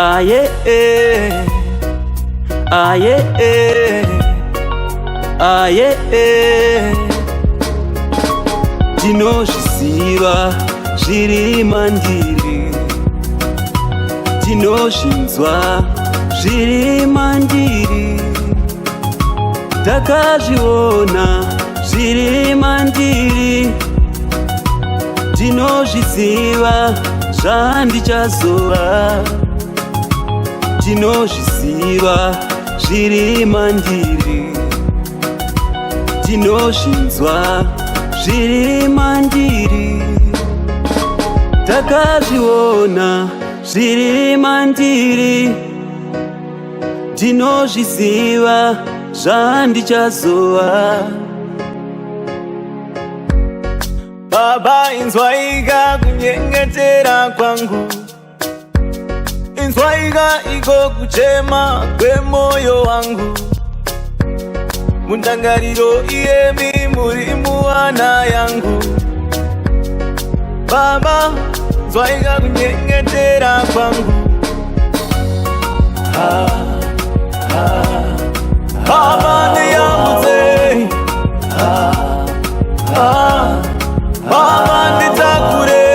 aye aye aye tinozviziva zviri mandiri, tinozvinzwa zviri mandiri, takazviona zviri mandiri, tinozviziva zvandichazova, tinozviziva zviri mandiri, tinozvinzwa zviri mandiri, takazviona zviri mandiri, tinozviziva zvandichazova. Baba, inzwaika kunyengetera kwangu, inzwaika iko kuchema kwemoyo wangu, mundangariro iyemi muri muwana yangu. Baba, inzwaika kunyengetera kwangu, Baba ndiyamutse, Baba nditakure,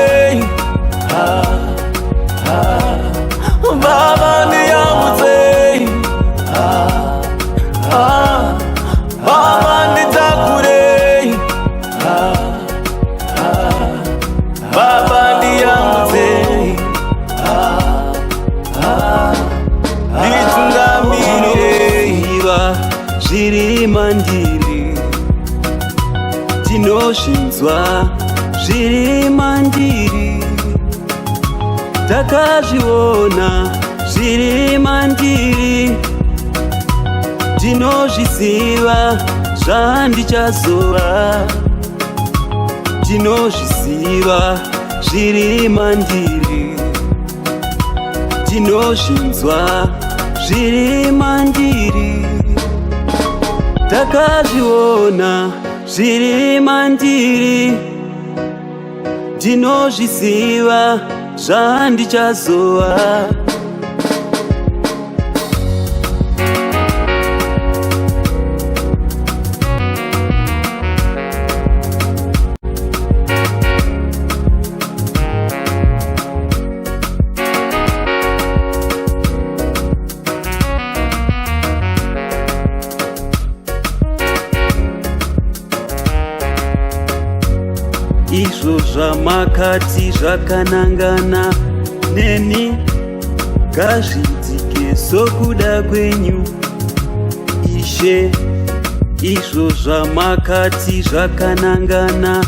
Baba ndiyamutse, Baba nditakure, Baba ndiyamutse, nditungamirire zviri mandiri, tinozvinzwa zviri mandiri, takazviona zviri mandiri, tinozviziva zvandichazova, tinozviziva zviri mandiri, tinozvinzwa zviri mandiri, takazviona zviri mandiri, tinozviziva zvandichazova. Izvo zvamakati zvakanangana neni, ngazviitike sokuda kwenyu Ishe. Izvo zvamakati zvakanangana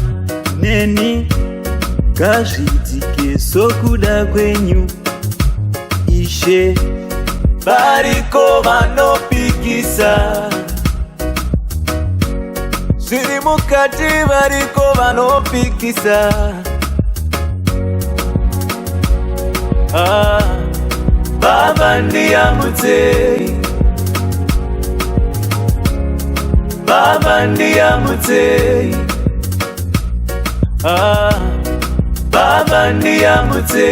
neni, ngazviitike sokuda kwenyu Ishe. variko vanopikisa zviri mukati, variko vanopikisa, Baba ndiyamutse, Baba ndiyamutse, Baba ndiyamutse,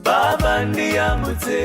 Baba ndiyamutse.